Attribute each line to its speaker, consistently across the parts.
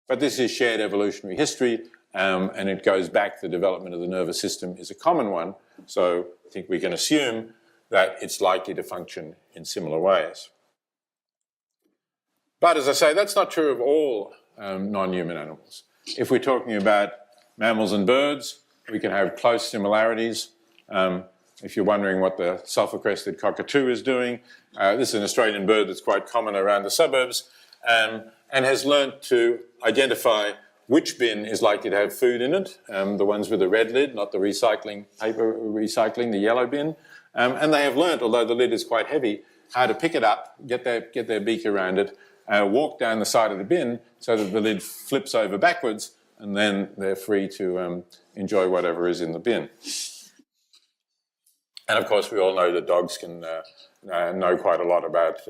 Speaker 1: But this is shared evolutionary history, and it goes back, the development of the nervous system is a common one, so I think we can assume that it's likely to function in similar ways. But as I say, that's not true of all non-human animals. If we're talking about mammals and birds, we can have close similarities. If you're wondering what the sulphur-crested cockatoo is doing, this is an Australian bird that's quite common around the suburbs, and has learnt to identify which bin is likely to have food in it, the ones with the red lid, not the paper recycling, the yellow bin. And they have learnt, although the lid is quite heavy, how to pick it up, get their beak around it, walk down the side of the bin so that the lid flips over backwards, and then they're free to enjoy whatever is in the bin. And of course, we all know that dogs can know quite a lot about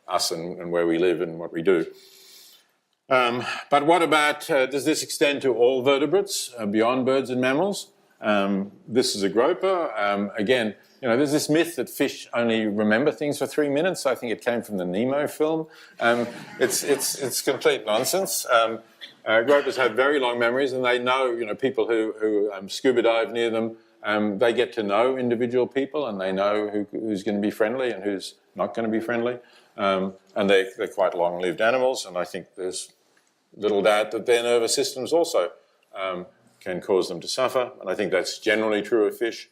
Speaker 1: us and where we live and what we do. But what about, does this extend to all vertebrates beyond birds and mammals? This is a groper. Again, you know, there's this myth that fish only remember things for 3 minutes. I think it came from the Nemo film. It's complete nonsense. Gropers have very long memories, and they know, you know, people who scuba dive near them. They get to know individual people, and they know who's going to be friendly and who's not going to be friendly. And they're quite long-lived animals, and I think there's little doubt that their nervous systems also can cause them to suffer. And I think that's generally true of fish.